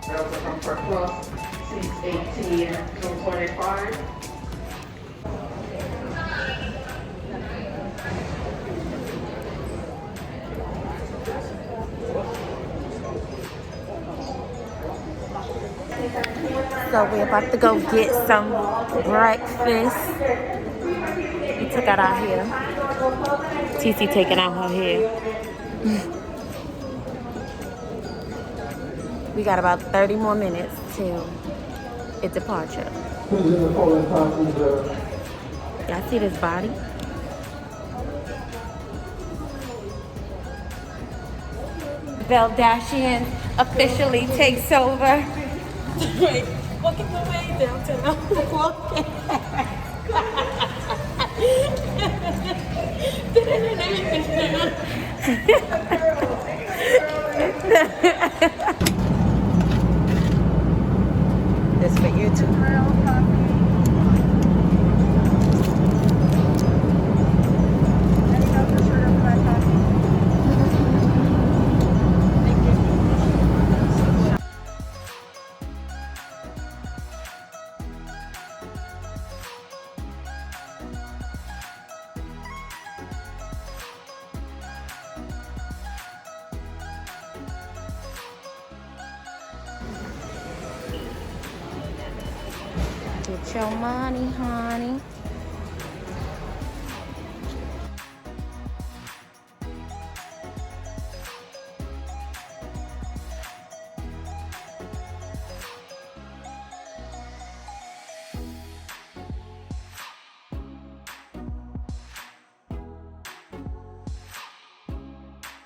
Delta Comfort Plus, 618, room 25. So we're about to go get some breakfast. We took out our hair. TC taking out her hair. We got about 30 more minutes till its departure. Y'all see this body? Baldashian officially takes over. Wait, walking the way downtown. Walking. This for you too. Get your money, honey.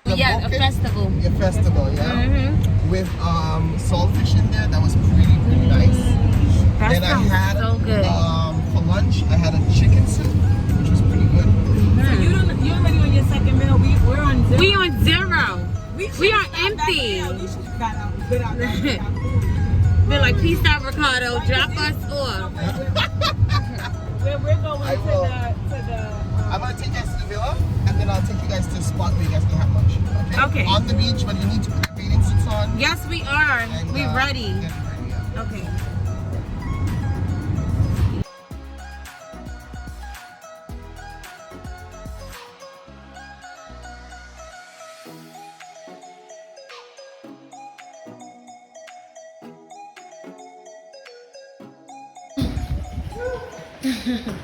Yeah, a festival. A festival, yeah. With saltfish in there. That was pretty nice. That then sounds I had so good. For lunch I had a chicken soup, which was pretty good. So you're already on your second meal. We're on zero. We on zero. We are empty. We should have got out. Been out there. Been like, peace out, Ricardo. Drop us off. We're going I to will. the I'm gonna take you guys to the villa, and then I'll take you guys to a spot where you guys can have lunch. Okay. On the beach, but you need to put your bathing suits on. Yes, we are. And, We ready. get ready, yeah. Okay.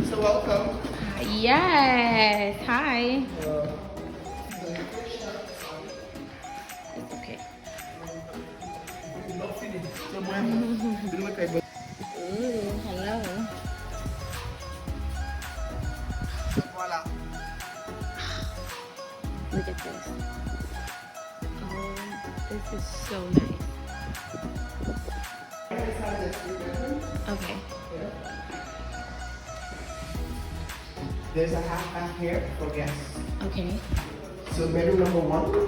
So welcome. Yes. Hi. It's okay. Ooh, hello. Voila. Look at this. Oh, this is so nice. Okay. There's a half here for guests. Okay. So bedroom number 1.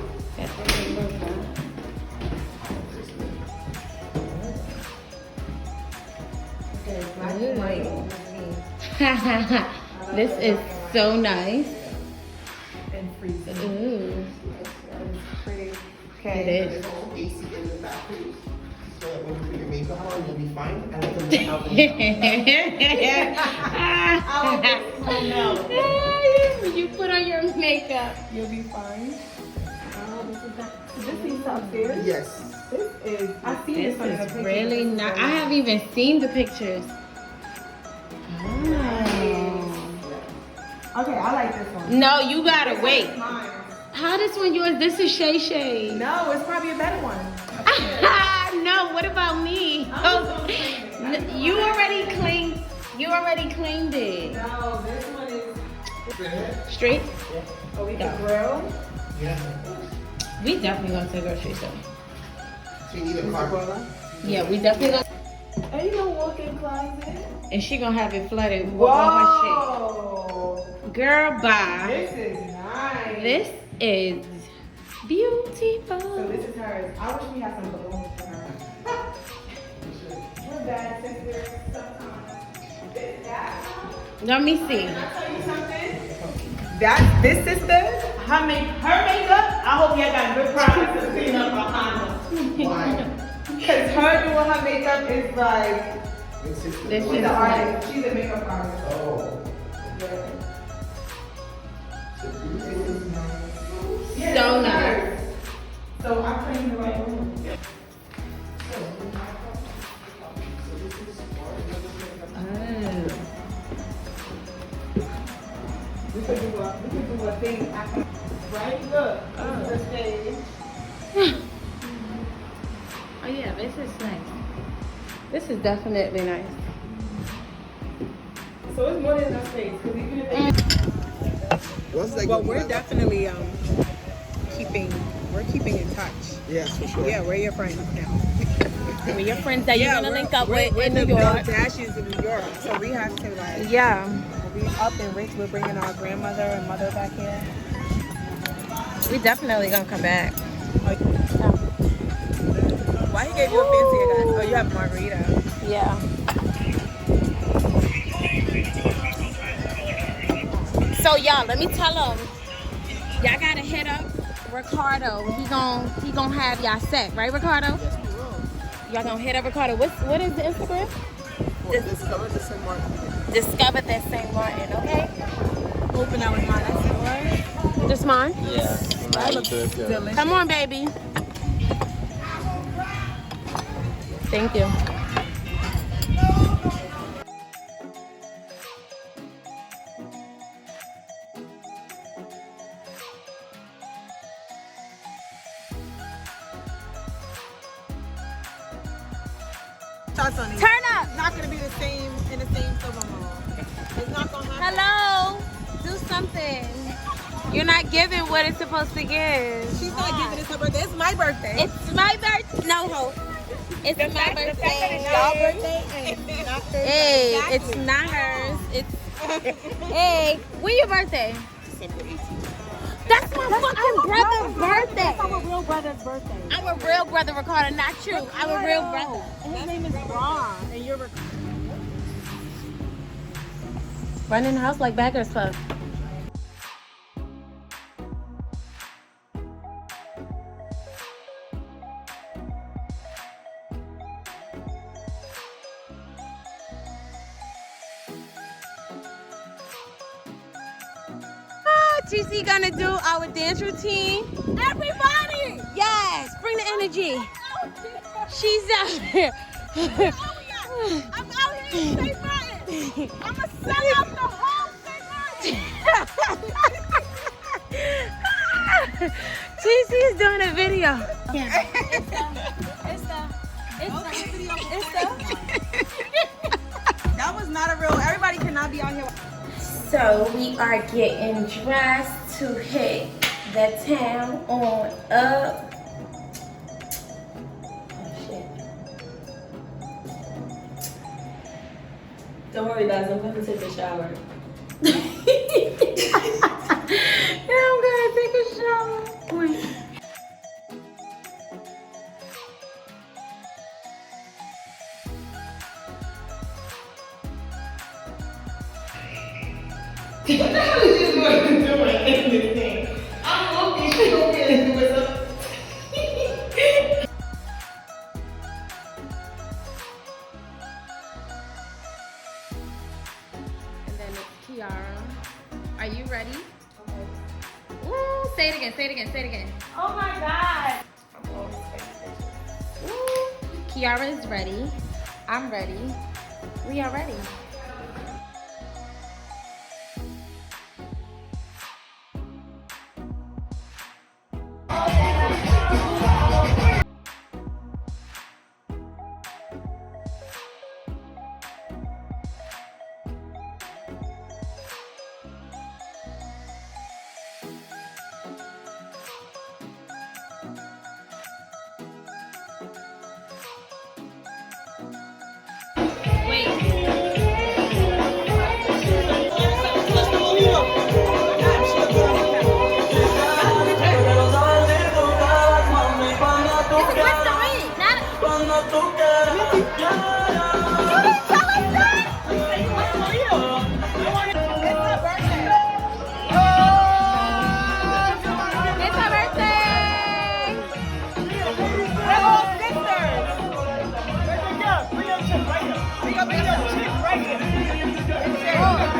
This is so nice. and freezing. Ooh. Pretty. It is. There's also AC in the bathroom. So that when you put your makeup on, you'll be fine. And I can let out When you put on your makeup. You'll be fine. This is upstairs. Yes. This is. I see This this on the is picture. really nice. I haven't even seen the pictures. Okay, I like this one. No, you gotta wait. Mine. How this one yours? This is Shay Shay. No, it's probably a better one. No, what about me? Oh, you already claimed. You already claimed it. No, this one is. Straight. Oh, we can grill. Yes. We definitely gonna take grocery store. So you need a car. Yeah, we definitely gonna. Ain't no walk-in closet. And she gonna have it flooded with all Whoa. her shit. Girl, bye. This is nice. This is beautiful. So this is hers. I wish we had some balloons for her. We're bad sisters sometimes. Let me see. Can I tell you something? This sister, her makeup, I hope y'all got good products to clean up behind her. Why? Cause her doing her makeup is like, This she's an artist. She's a makeup artist. Oh. Yeah. So So nice. So I'm playing the right room. We could do a thing after, right? Look, this is the stage. Oh yeah, this is nice. This is definitely nice. So it's more than enough space, because even if they... What's like Well, we're definitely keeping in touch. Yes, for sure. Yeah, we're your friends now. We're your friends that you're gonna link up with we're in the New York. Dashes in New York, so we have to like. Yeah. When we up and rich, we're bringing our grandmother and mother back here. We definitely gonna come back. Why he gave you a fancy glass? Oh, you have a margarita. Yeah. So y'all, let me tell them. Y'all gotta hit up Ricardo. He gon' have y'all set, right, Ricardo? Yes, we will. Y'all gonna hit up Ricardo. What is the Instagram? Discover the St. Maarten. Discover that St. Maarten, okay? Hoping that was mine. That's yours. This mine? Yeah. That looks delicious. Come on, baby. Thank you. Shots on it. Turn up. It's not gonna be the same in the same silver mall. It's not gonna happen. Hello. Do something. You're not giving what it's supposed to give. She's not giving us her birthday. It's my birthday. It's my birthday. No hope. It's my birthday. Y'all birthday and not hers. Hey, Exactly. it's not hers. It's hey. When your birthday? December 18th. That's my fucking brother's birthday. That's our real brother's birthday. I'm a real brother, Ricardo. Not you. I'm a real brother. And his name is Ron. And you're Running the house like Baggers Club. TC gonna do our dance routine. Everybody! Yes, bring the energy. She's out here. I'm out here in St. Maarten. I'm gonna sell out the whole St. Maarten. TC's doing a video. That was not a real. Everybody cannot be out here. So we are getting dressed to hit the town on up. Oh shit. Don't worry, guys. I'm going to take a shower. Yeah, I'm gonna take a shower. Wait. And then it's Kiara. Are you ready? Ooh, say it again, say it again, say it again. Oh my God. Ooh. Kiara is ready. I'm ready. We are ready.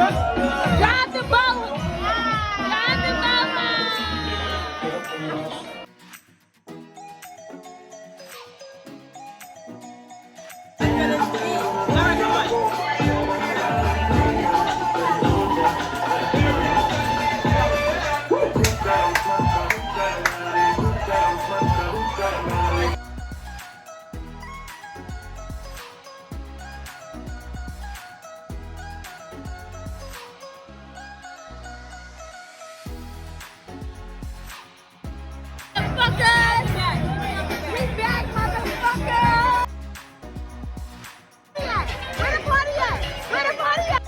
Drive the boat. Drive the boat. Motherfuckers! We back, motherfuckers! Where the party at? Where the party at?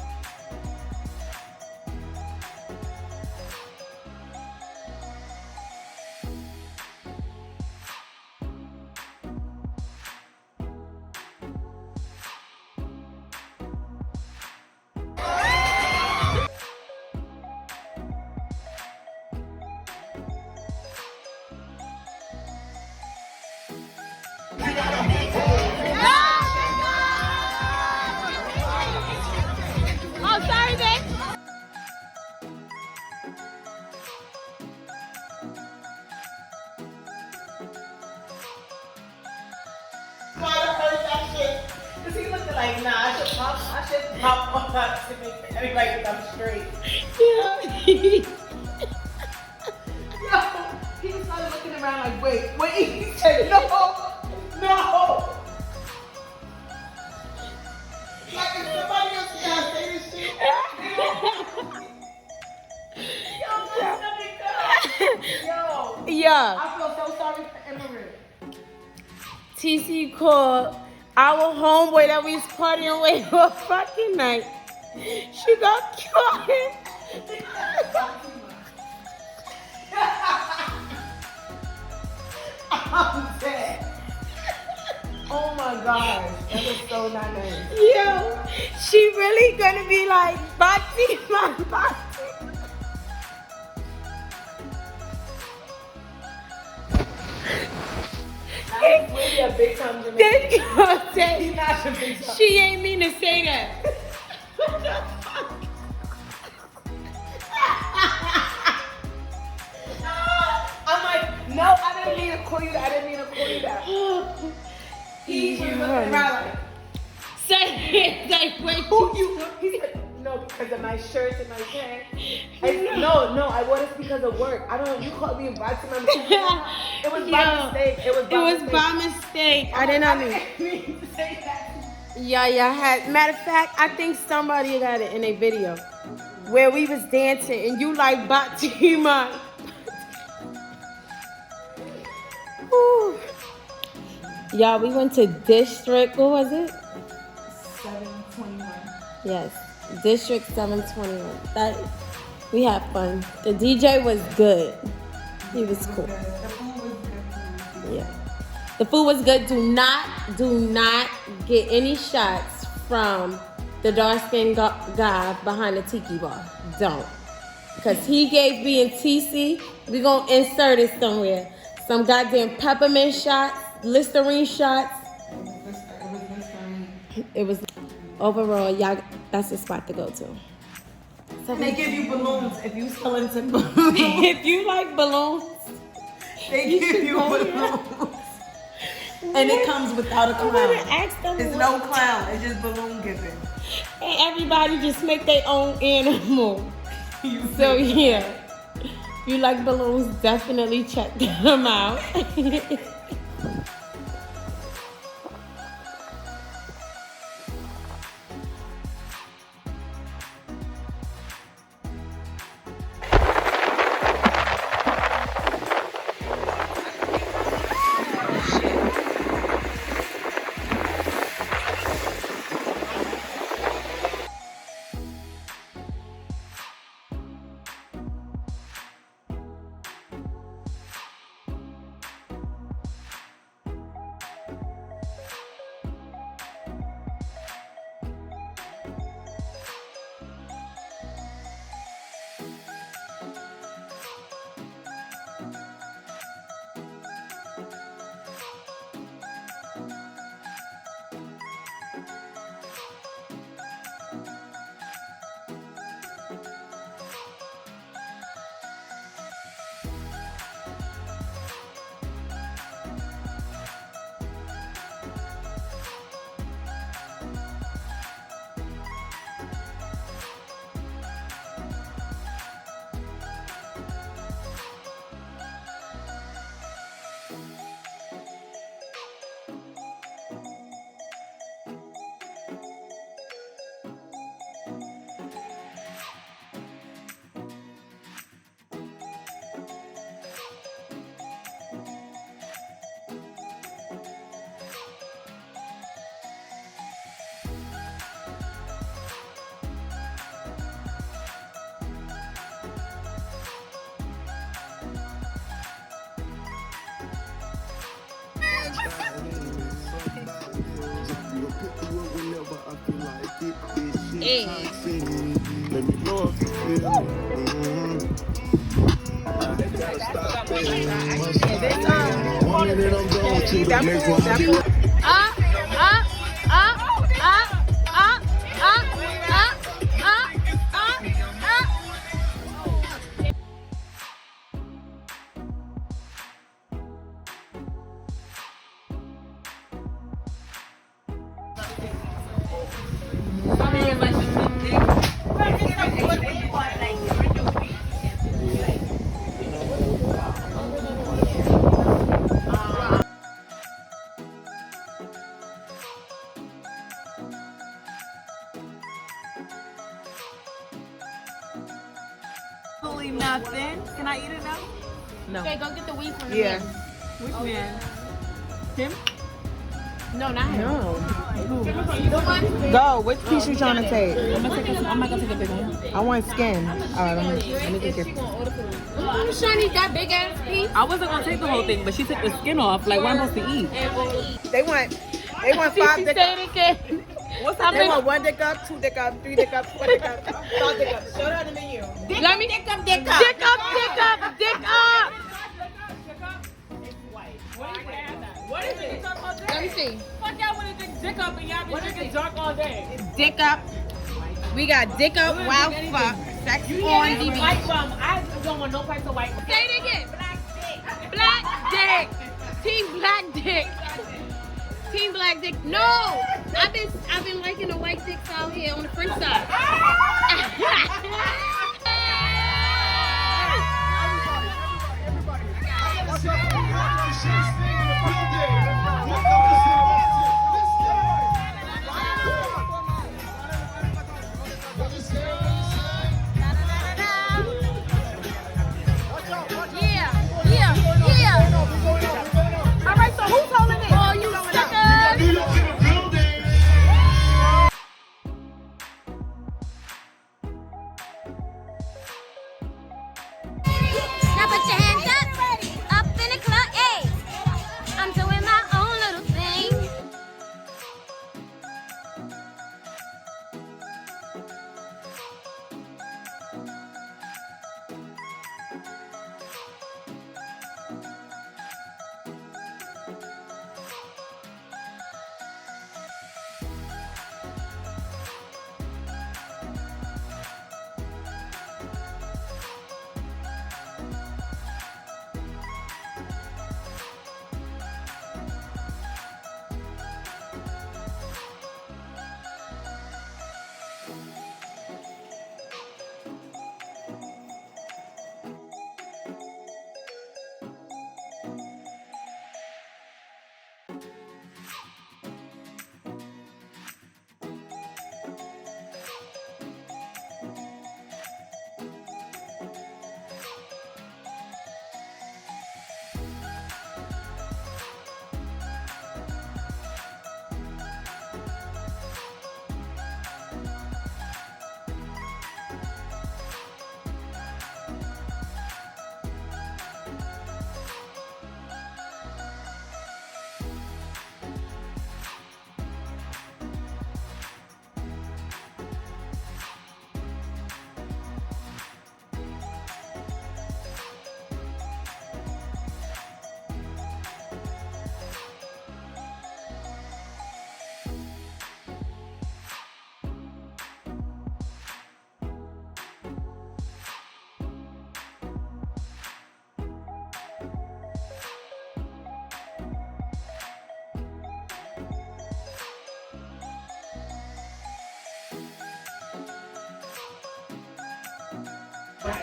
Oh, sorry, babe. Why the heard that shit? Cause he looked like, nah, I should pop up to make everybody think I'm straight. Yeah. Yo, he started looking around like, wait. He said, no. Like if somebody else gotta say this shit. Yo, my stomach hurts. Yo, Yeah. I feel so sorry for Emery. TC called our homeboy that we was partying with for fucking night. She got caught. I'm dead. Oh my gosh, that was so not nice. Yo, she really gonna be like, Bati, my Bati. He's really a big time Jamaican. Then you gonna He's say, not a big time. she ain't mean to say that. What the fuck? I'm like, no, I didn't mean to call you that. I didn't mean to call you that. He was looking around like, Say it, like, wait. who you? He said, no, because of my shirt and my pants. I said, no, I wasn't because of work. I don't know, you called me a bad time. It was by mistake. It was by mistake. I did not mean. mean to say that. Yeah, had. Matter of fact, I think somebody got it in a video where we was dancing and you like Batima. Y'all, we went to District. What was it? 721. Yes, District 721. That we had fun. The DJ was good. He was cool. The food was good. Yeah. The food was good. Do not get any shots from the dark-skinned guy behind the tiki bar. Don't. Because he gave me and TC, we gonna insert it somewhere. Some goddamn peppermint shots, Listerine shots. It was overall, y'all, that's the spot to go to. So And they give you balloons if you sell into balloons. if you like balloons, They You give should you go balloons. And it comes without a I wanna clown. ask them. It's no clown. It's just balloon giving. And everybody just make their own animal. You So say- yeah, if you like balloons, definitely check them out. Hey. Let me know if you feel one minute I'm going to the next one. Up, up, up, up, up, up, up, up, up. Absolutely nothing. Can I eat it now? No. Okay, go get the weed from the Yeah. man. Which man? Him? No, not him. No. The one. Go. Which piece you trying to take? I'm not gonna take a big one. I want skin. All right, let me take your. I'm trying to eat that big ass piece. I wasn't gonna take the whole thing, but she took the skin off. Like, what am I supposed to eat? They want 5 dick Say up. it again. What's that? They want 1 dick up, 2 dick up, 3 dick up, 4 dick up, 5 dick up. Show her the menu. Let me dick up, dick up, dick up, dick up, dick up. What is it? Let me see. Fuck y'all wanna drink dick up and y'all been drinking dark all day. Dick up. We got dick up, wild fuck, sex on DV. White rum. I don't want no price of white rum. Say it again. Black dick. Team black dick. Team black dick. No, I've been liking the white dicks out here on the French side. All right, so who's holding it? Oh, you suckers! Now put your hands up in the club, hey. I'm doing my own little thing.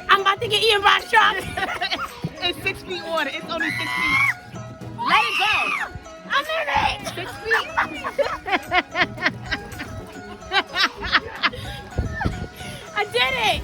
I'm about to get eaten by a shark. It's 6 feet water. It's only 6 feet. Let it go. I'm in it. 6 feet. I did it.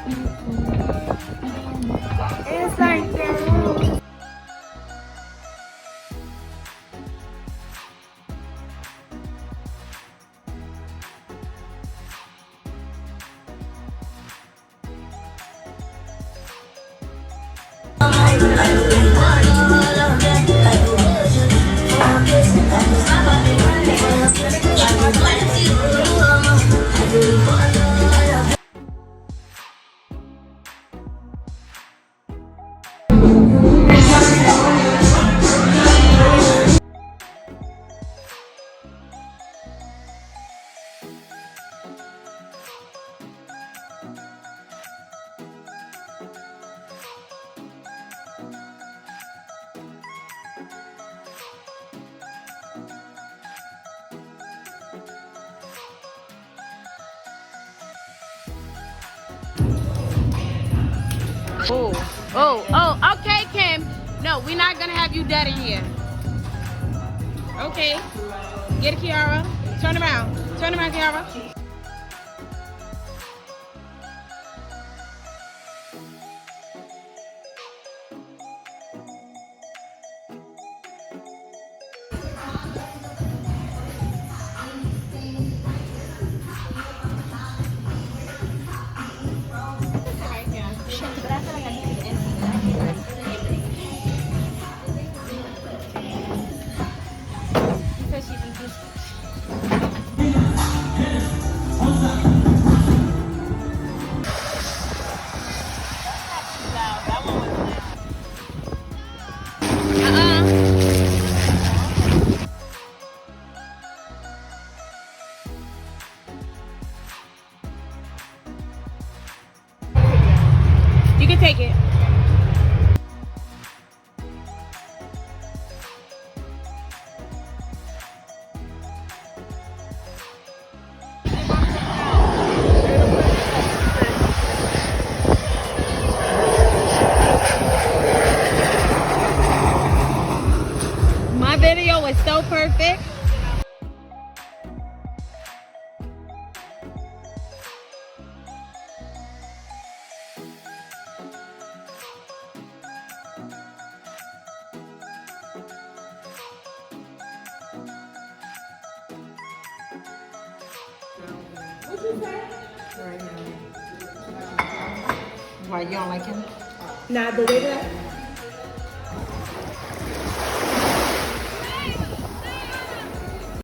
It's like that. Oh, okay, Kim. No, we're not gonna have you dead in here. Okay. Get it, Kiara. Turn around. Turn around, Kiara. You can take it. My video was so perfect. Why you don't like him? Nah, the way that